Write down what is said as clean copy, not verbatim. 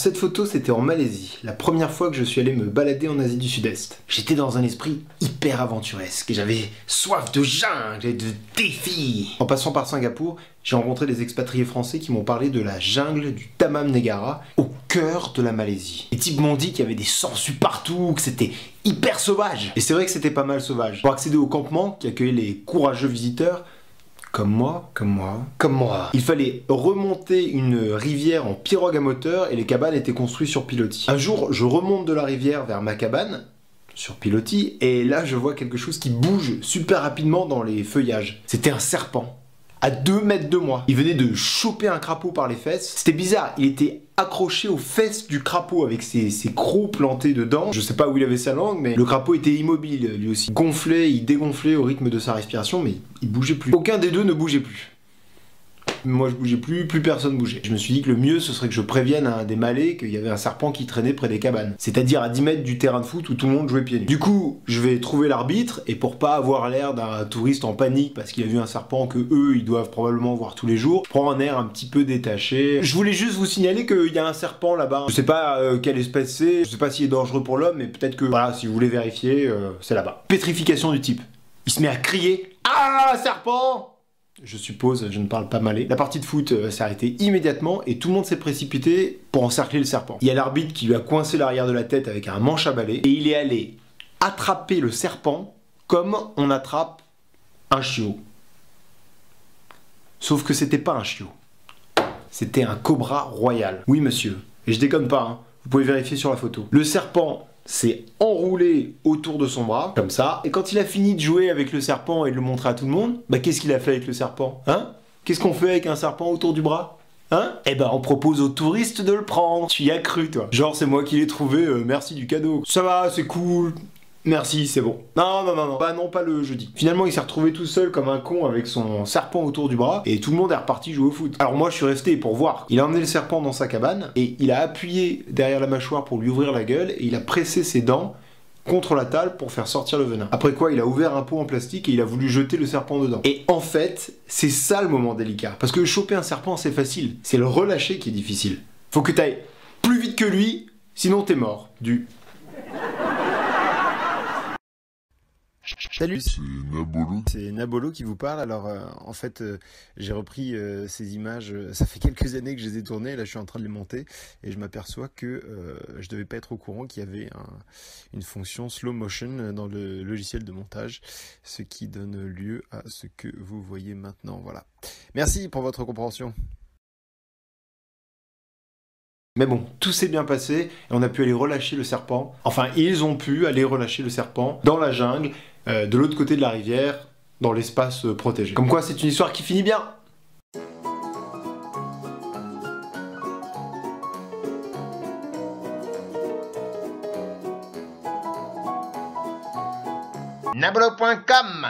cette photo, c'était en Malaisie, la première fois que je suis allé me balader en Asie du Sud-Est. J'étais dans un esprit hyper aventuresque et j'avais soif de jungle et de défis. En passant par Singapour, j'ai rencontré des expatriés français qui m'ont parlé de la jungle du Tamam Negara, au cœur de la Malaisie. Les types m'ont dit qu'il y avait des sangsues partout, que c'était hyper sauvage. Et c'est vrai que c'était pas mal sauvage. Pour accéder au campement qui accueillait les courageux visiteurs, comme moi, il fallait remonter une rivière en pirogue à moteur et les cabanes étaient construites sur pilotis. Un jour, je remonte de la rivière vers ma cabane, sur pilotis, et là je vois quelque chose qui bouge super rapidement dans les feuillages. C'était un serpent, à 2 mètres de moi. Il venait de choper un crapaud par les fesses. C'était bizarre, il était accroché aux fesses du crapaud avec ses crocs plantés dedans. Je sais pas où il avait sa langue, mais le crapaud était immobile lui aussi. Il gonflait, il dégonflait au rythme de sa respiration, mais il bougeait plus. Aucun des deux ne bougeait plus. Moi je bougeais plus personne bougeait. Je me suis dit que le mieux ce serait que je prévienne à un des Malais qu'il y avait un serpent qui traînait près des cabanes. C'est-à-dire à 10 mètres du terrain de foot où tout le monde jouait pieds nus. Du coup, je vais trouver l'arbitre et pour pas avoir l'air d'un touriste en panique parce qu'il a vu un serpent que eux ils doivent probablement voir tous les jours, je prends un air un petit peu détaché. Je voulais juste vous signaler qu'il y a un serpent là-bas. Je sais pas quelle espèce c'est, je sais pas s'il est dangereux pour l'homme, mais peut-être que voilà, si vous voulez vérifier, c'est là-bas. Pétrification du type. Il se met à crier « Ah, serpent !» Je suppose, je ne parle pas malais. La partie de foot s'est arrêtée immédiatement et tout le monde s'est précipité pour encercler le serpent. Il y a l'arbitre qui lui a coincé l'arrière de la tête avec un manche à balai et il est allé attraper le serpent comme on attrape un chiot. Sauf que c'était pas un chiot. C'était un cobra royal. Oui monsieur, et je déconne pas, hein. Vous pouvez vérifier sur la photo. Le serpent s'est enroulé autour de son bras, comme ça, et quand il a fini de jouer avec le serpent et de le montrer à tout le monde, bah qu'est-ce qu'il a fait avec le serpent, hein? Qu'est-ce qu'on fait avec un serpent autour du bras? Hein? Eh ben on propose aux touristes de le prendre. Tu y as cru toi. Genre c'est moi qui l'ai trouvé, merci du cadeau. Ça va, c'est cool. Merci, c'est bon. Non. Bah non, pas le jeudi. Finalement, il s'est retrouvé tout seul comme un con avec son serpent autour du bras et tout le monde est reparti jouer au foot. Alors moi, je suis resté pour voir. Il a emmené le serpent dans sa cabane et il a appuyé derrière la mâchoire pour lui ouvrir la gueule et il a pressé ses dents contre la table pour faire sortir le venin. Après quoi, il a ouvert un pot en plastique et il a voulu jeter le serpent dedans. Et en fait, c'est ça le moment délicat. Parce que choper un serpent, c'est facile. C'est le relâcher qui est difficile. Faut que t'ailles plus vite que lui, sinon t'es mort. Salut, c'est Nabolo qui vous parle. Alors en fait j'ai repris ces images, ça fait quelques années que je les ai tournées, là je suis en train de les monter et je m'aperçois que je devais pas être au courant qu'il y avait une fonction slow motion dans le logiciel de montage, ce qui donne lieu à ce que vous voyez maintenant. Voilà. Merci pour votre compréhension. Mais bon, tout s'est bien passé et on a pu aller relâcher le serpent. Enfin, ils ont pu aller relâcher le serpent dans la jungle, de l'autre côté de la rivière, dans l'espace protégé. Comme quoi, c'est une histoire qui finit bien. Nabolo.com